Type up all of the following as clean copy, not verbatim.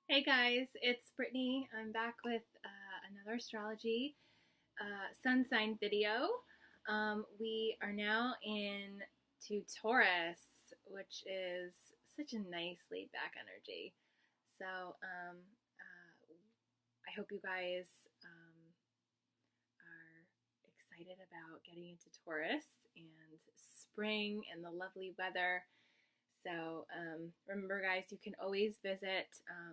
Hey guys, it's Brittany. I'm back with another astrology sun sign video. We are now in to Taurus, which is such a nice laid back energy. So I hope you guys are excited about getting into Taurus and spring and the lovely weather. So remember, guys, you can always visit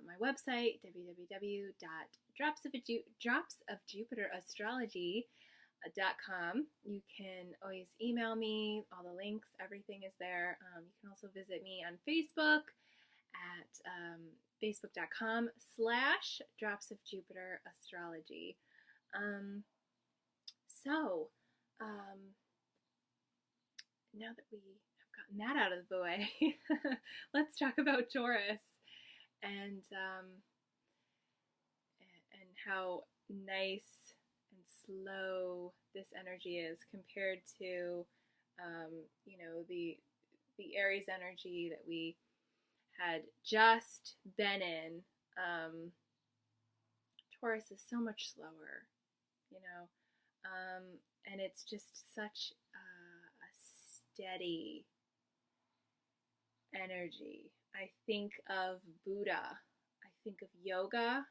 my website, www.dropsofjupiterastrology.com. You can always email me. All the links, everything is there. You can also visit me on Facebook at facebook.com/dropsofjupiterastrology. Um, so, um, now that we have gotten that out of the way, let's talk about Taurus and how nice and slow this energy is compared to the Aries energy that we had just been in. Taurus is so much slower, you know, and it's just such a steady energy. I think of Buddha. I think of yoga.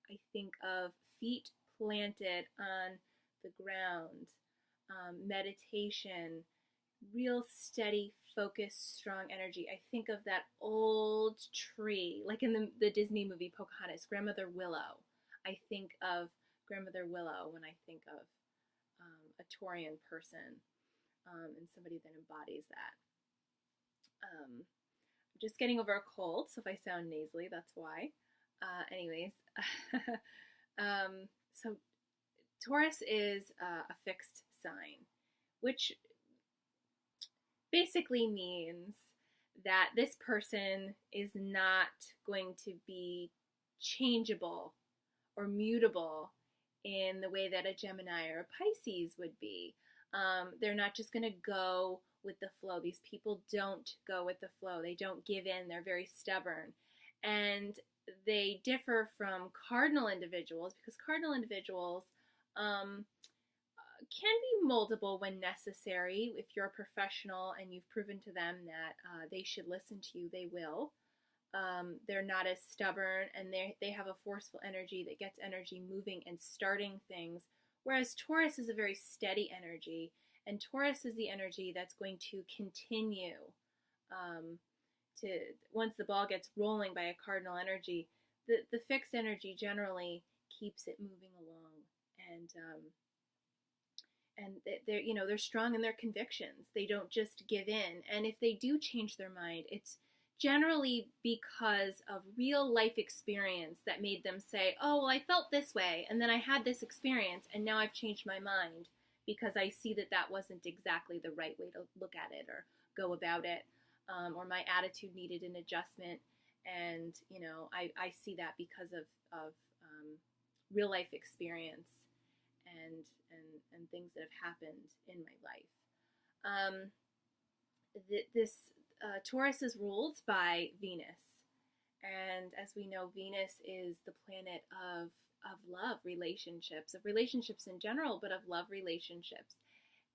I think of feet planted on the ground, meditation, real steady, focused, strong energy. I think of that old tree, like in the Disney movie Pocahontas, Grandmother Willow. I think of Grandmother Willow when I think of a Taurian person and somebody that embodies that. I'm just getting over a cold, so if I sound nasally, that's why. Anyways, so Taurus is a fixed sign, which basically means that this person is not going to be changeable or mutable in the way that a Gemini or a Pisces would be. They're not just going to go with the flow. These people don't go with the flow. They don't give in. They're very stubborn. And they differ from cardinal individuals because cardinal individuals can be moldable when necessary. If you're a professional and you've proven to them that they should listen to you, they will. They're not as stubborn, and they have a forceful energy that gets energy moving and starting things, whereas Taurus is a very steady energy, and Taurus is the energy that's going to continue to, once the ball gets rolling by a cardinal energy, the fixed energy generally keeps it moving along, and they're strong in their convictions. They don't just give in, and if they do change their mind, it's generally because of real life experience that made them say, oh, well, I felt this way, and then I had this experience, and now I've changed my mind because I see that that wasn't exactly the right way to look at it or go about it, or my attitude needed an adjustment, and I see that because of real life experience and things that have happened in my life. This Taurus is ruled by Venus, and as we know, Venus is the planet of love, relationships in general, but of love relationships,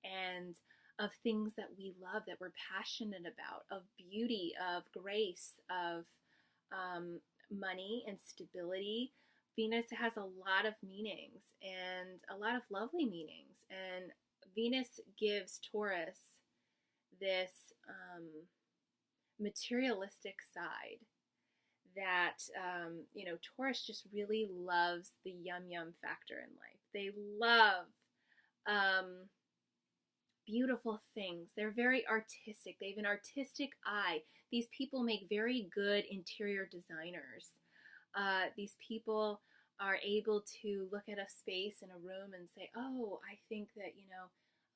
and of things that we love, that we're passionate about, of beauty, of grace, of money and stability. Venus has a lot of meanings and a lot of lovely meanings, and Venus gives Taurus this materialistic side that Taurus just really loves the yum yum factor in life. They love beautiful things. They're very artistic. They have an artistic eye. These people make very good interior designers. These people are able to look at a space in a room and say, oh, I think that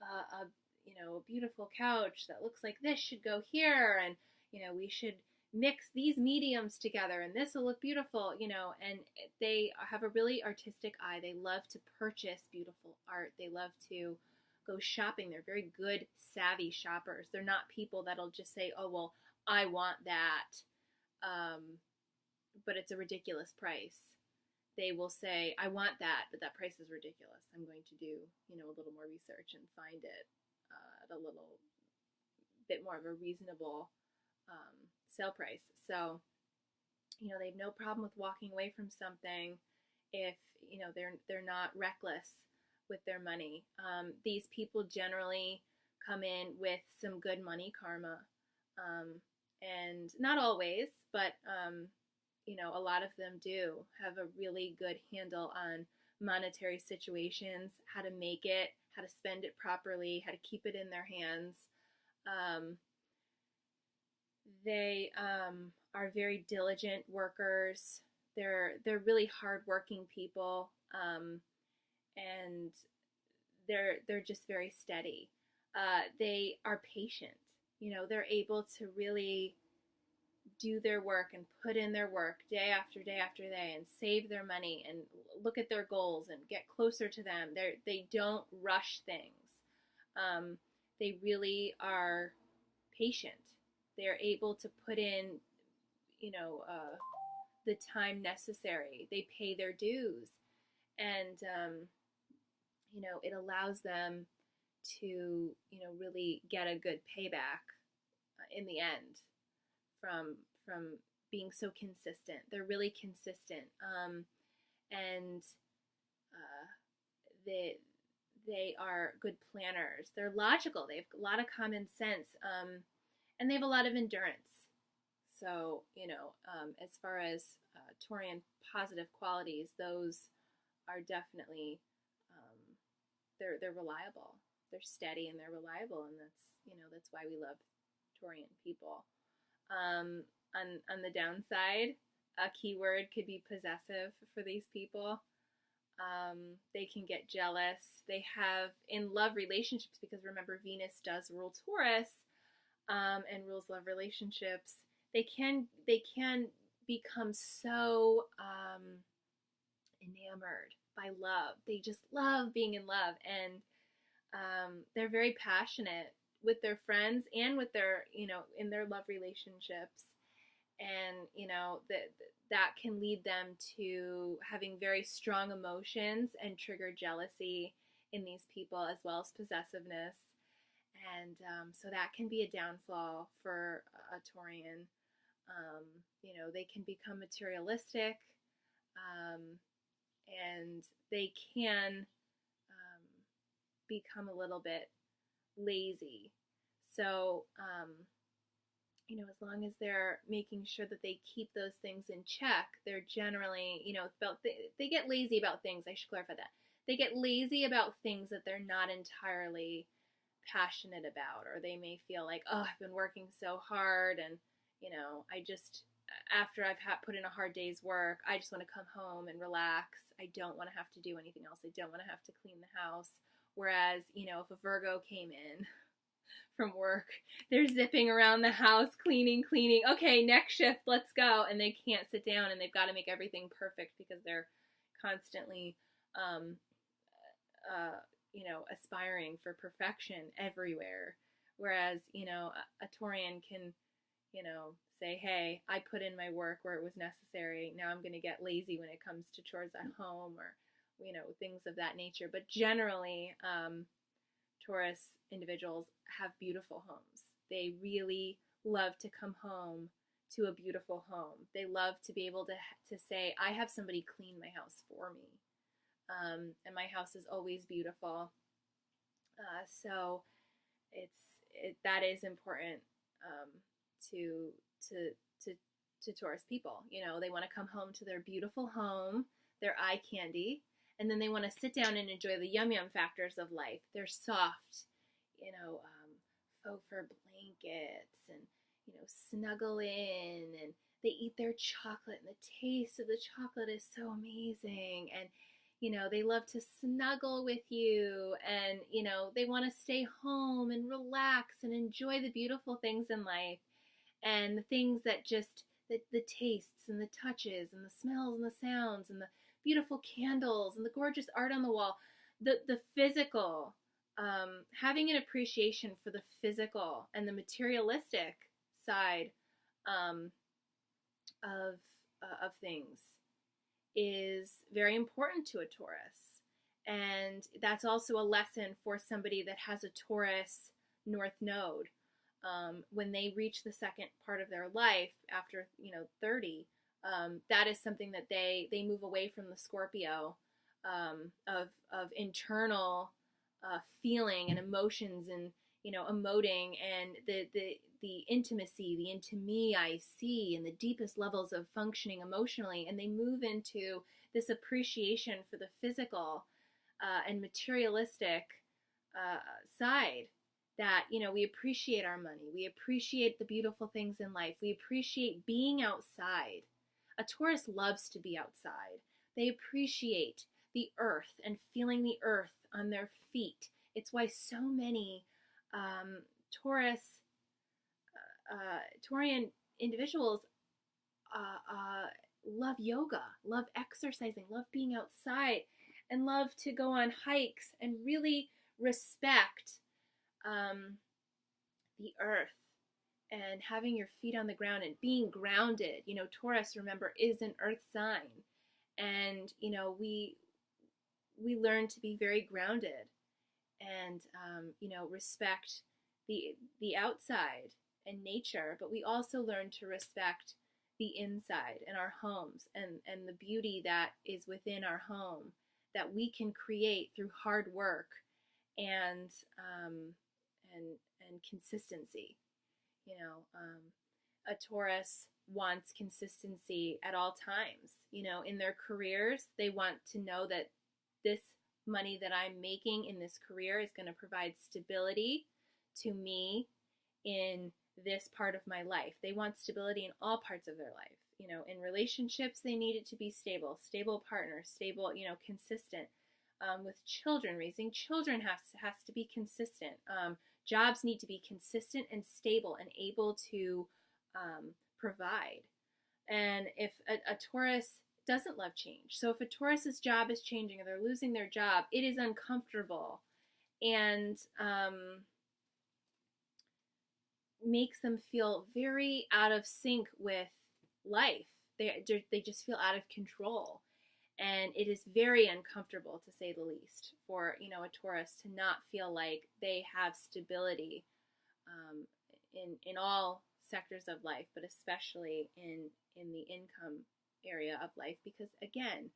a beautiful couch that looks like this should go here, and we should mix these mediums together and this will look beautiful, and they have a really artistic eye. They love to purchase beautiful art. They love to go shopping. They're very good, savvy shoppers. They're not people that'll just say, oh, well, I want that but it's a ridiculous price. They will say, I want that, but that price is ridiculous. I'm going to do, a little more research and find it at a little bit more of a reasonable sale price. So, they have no problem with walking away from something if, they're not reckless with their money. These people generally come in with some good money karma. And not always, but a lot of them do have a really good handle on monetary situations, how to make it, how to spend it properly, how to keep it in their hands. They are very diligent workers. They're really hardworking people, and they're just very steady. They are patient. They're able to really do their work and put in their work day after day after day and save their money and look at their goals and get closer to them. They don't rush things. They really are patient. They're able to put in, the time necessary. They pay their dues, and it allows them to, really get a good payback in the end from being so consistent. They're really consistent, and they are good planners. They're logical. They have a lot of common sense, and they have a lot of endurance. So, as far as Taurian positive qualities, those are definitely they're reliable. They're steady and they're reliable, and that's why we love Taurian people. On the downside, a keyword could be possessive for these people. They can get jealous. They have in love relationships, because remember, Venus does rule Taurus, and rules love relationships. They can become so enamored by love. They just love being in love, and they're very passionate with their friends and with their, in their love relationships. And, that can lead them to having very strong emotions and trigger jealousy in these people, as well as possessiveness. And so that can be a downfall for a Taurian. They can become materialistic, and they can become a little bit lazy. So, as long as they're making sure that they keep those things in check, they're generally, they get lazy about things. I should clarify that. They get lazy about things that they're not entirely passionate about, or they may feel like, oh, I've been working so hard, and, I just, after I've put in a hard day's work, I just want to come home and relax. I don't want to have to do anything else. I don't want to have to clean the house. Whereas, if a Virgo came in from work, they're zipping around the house, cleaning. Okay, next shift, let's go. And they can't sit down, and they've got to make everything perfect because they're constantly, aspiring for perfection everywhere. Whereas, a Taurian can, say, hey, I put in my work where it was necessary. Now I'm going to get lazy when it comes to chores at home, or, things of that nature. But generally, Taurus individuals have beautiful homes. They really love to come home to a beautiful home. They love to be able to say, I have somebody clean my house for me. And my house is always beautiful. So that is important to Taurus people. They want to come home to their beautiful home, their eye candy, and then they want to sit down and enjoy the yum factors of life. They're soft, faux fur blankets, and snuggle in, and they eat their chocolate, and the taste of the chocolate is so amazing, and they love to snuggle with you, and they want to stay home and relax and enjoy the beautiful things in life, and the things that just the tastes and the touches and the smells and the sounds and the beautiful candles and the gorgeous art on the wall, the physical, having an appreciation for the physical and the materialistic side of of things is very important to a Taurus. And that's also a lesson for somebody that has a Taurus North Node. When they reach the second part of their life after 30, that is something that they move away from the Scorpio of internal feeling and emotions and emoting and the intimacy, the into me I see, and the deepest levels of functioning emotionally, and they move into this appreciation for the physical and materialistic side. That we appreciate our money, we appreciate the beautiful things in life, we appreciate being outside. A Taurus loves to be outside. They appreciate the earth and feeling the earth on their feet. It's why so many Taurian individuals love yoga, love exercising, love being outside, and love to go on hikes and really respect the earth and having your feet on the ground and being grounded. Taurus, remember, is an earth sign, and we learn to be very grounded and respect the outside and nature, but we also learn to respect the inside and our homes and the beauty that is within our home that we can create through hard work and consistency. A Taurus wants consistency at all times. In their careers, they want to know that this money that I'm making in this career is going to provide stability to me in this part of my life. They want stability in all parts of their life. In relationships, they need it to be stable partners, stable, consistent. With children, raising children has to be consistent. Jobs need to be consistent and stable and able to provide. And if a Taurus doesn't love change, so if a Taurus's job is changing or they're losing their job, it is uncomfortable and makes them feel very out of sync with life. They just feel out of control. And it is very uncomfortable, to say the least, for a Taurus to not feel like they have stability in all sectors of life, but especially in the income area of life, because again,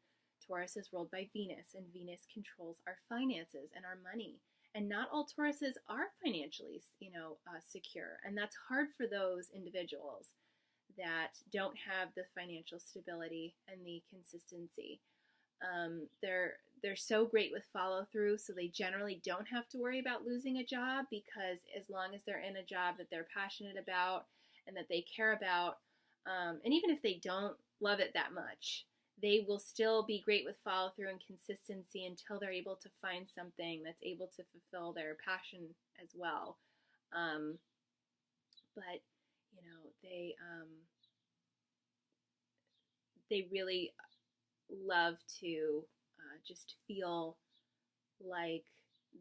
Taurus is ruled by Venus, and Venus controls our finances and our money. And not all Tauruses are financially, secure, and that's hard for those individuals that don't have the financial stability and the consistency. They're so great with follow through, so they generally don't have to worry about losing a job, because as long as they're in a job that they're passionate about and that they care about, and even if they don't love it that much, they will still be great with follow through and consistency until they're able to find something that's able to fulfill their passion as well. But they really love to just feel like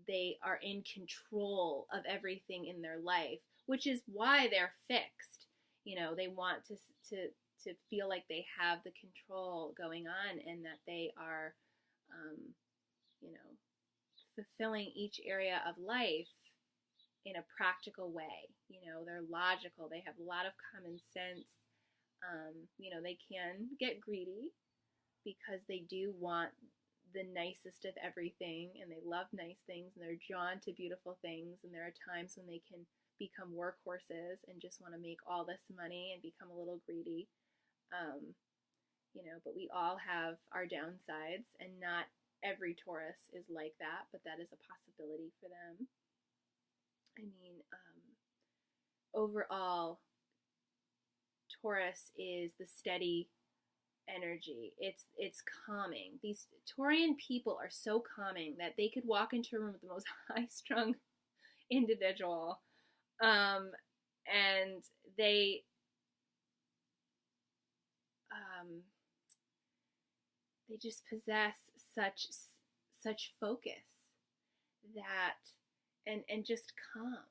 they are in control of everything in their life, which is why they're fixed. They want to feel like they have the control going on and that they are, fulfilling each area of life in a practical way. They're logical. They have a lot of common sense. They can get greedy because they do want the nicest of everything, and they love nice things, and they're drawn to beautiful things, and there are times when they can become workhorses and just want to make all this money and become a little greedy. But we all have our downsides, and not every Taurus is like that, but that is a possibility for them. Overall, Taurus is the steady energy. It's calming. These Taurian people are so calming that they could walk into a room with the most high-strung individual, and they just possess such focus that and just calm.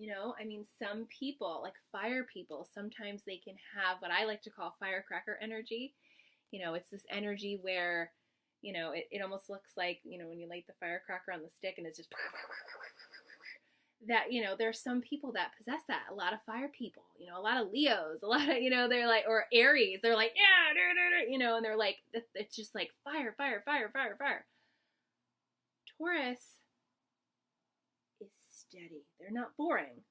You know, I mean, some people, like fire people, sometimes they can have what I like to call firecracker energy. You know, it's this energy where, you know, it almost looks like, you know, when you light the firecracker on the stick and it's just that, you know, there's some people that possess that. A lot of fire people, you know, a lot of Leos, a lot of, you know, they're like, or Aries, they're like, yeah, you know, and they're like, it's just like fire, fire, fire, fire, fire. Taurus is steady. They're not boring.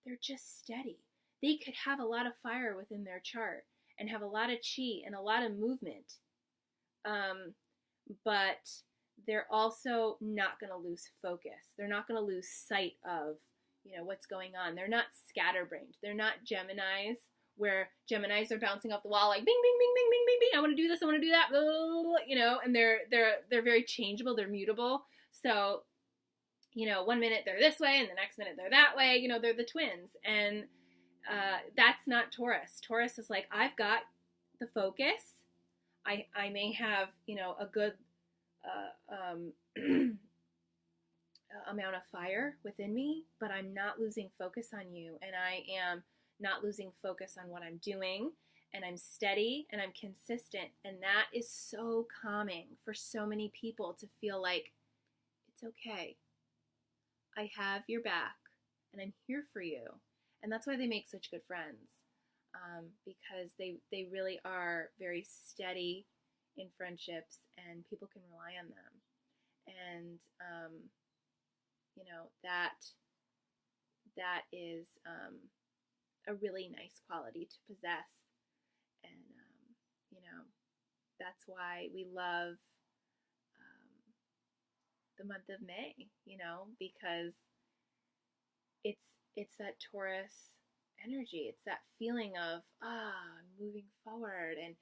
They're just steady. They could have a lot of fire within their chart and have a lot of chi and a lot of movement. But they're also not going to lose focus. They're not going to lose sight of, you know, what's going on. They're not scatterbrained. They're not Geminis, where Geminis are bouncing off the wall like bing, bing, bing, bing, bing, bing, bing. I want to do this. I want to do that. Blah, blah, blah, you know, and they're very changeable. They're mutable. So, you know, one minute they're this way and the next minute they're that way. You know, they're the twins. And that's not Taurus. Taurus is like, I've got the focus. I may have, you know, a good amount of fire within me, but I'm not losing focus on you, and I am not losing focus on what I'm doing, and I'm steady and I'm consistent, and that is so calming for so many people to feel like it's okay. I have your back and I'm here for you. And that's why they make such good friends, because they really are very steady in friendships and people can rely on them. And, you know, that is a really nice quality to possess. And, you know, that's why we love the month of May, you know, because it's that Taurus energy. It's that feeling of, I'm moving forward, and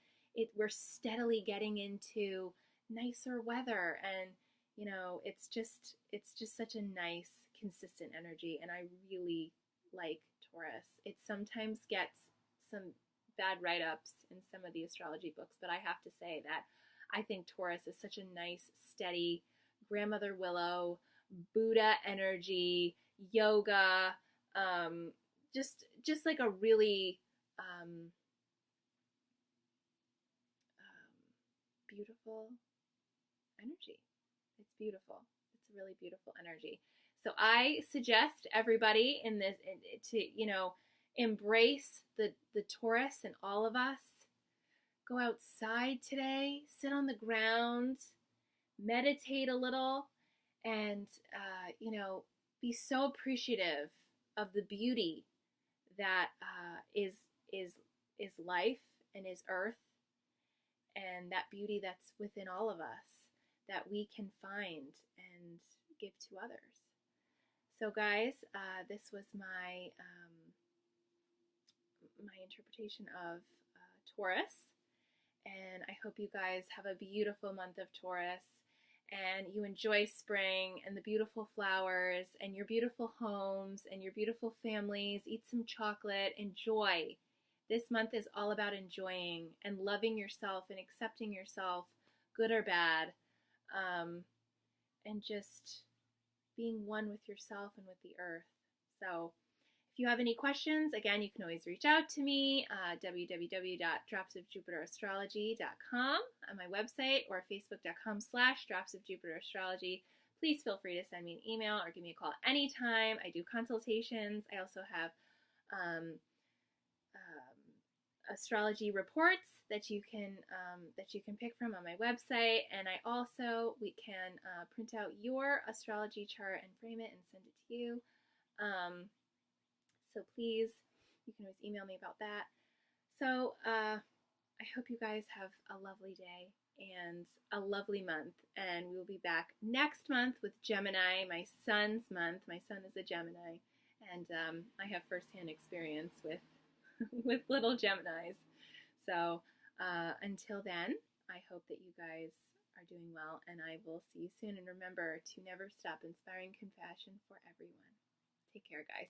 we're steadily getting into nicer weather, and you know, it's just such a nice, consistent energy, and I really like Taurus. It sometimes gets some bad write-ups in some of the astrology books, but I have to say that I think Taurus is such a nice, steady grandmother willow, Buddha energy, yoga, just like a really beautiful energy. It's beautiful. It's a really beautiful energy. So I suggest everybody in this to, you know, embrace the Taurus in all of us. Go outside today, sit on the ground, meditate a little, and you know, be so appreciative of the beauty that is life and is earth, and that beauty that's within all of us that we can find and give to others. So guys, this was my my interpretation of Taurus, and I hope you guys have a beautiful month of Taurus, and you enjoy spring and the beautiful flowers and your beautiful homes and your beautiful families. Eat some chocolate, enjoy. This month is all about enjoying and loving yourself and accepting yourself, good or bad, and just being one with yourself and with the earth. So if you have any questions, again, you can always reach out to me, www.dropsofjupiterastrology.com on my website, or facebook.com/dropsofjupiterastrology. Please feel free to send me an email or give me a call anytime. I do consultations. I also have astrology reports that you can pick from on my website, and we can print out your astrology chart and frame it and send it to you. So please, you can always email me about that. So I hope you guys have a lovely day and a lovely month, and we will be back next month with Gemini, my son's month. My son is a Gemini, and I have firsthand experience with with little Geminis. So until then, I hope that you guys are doing well, and I will see you soon. And remember to never stop inspiring compassion for everyone. Take care, guys.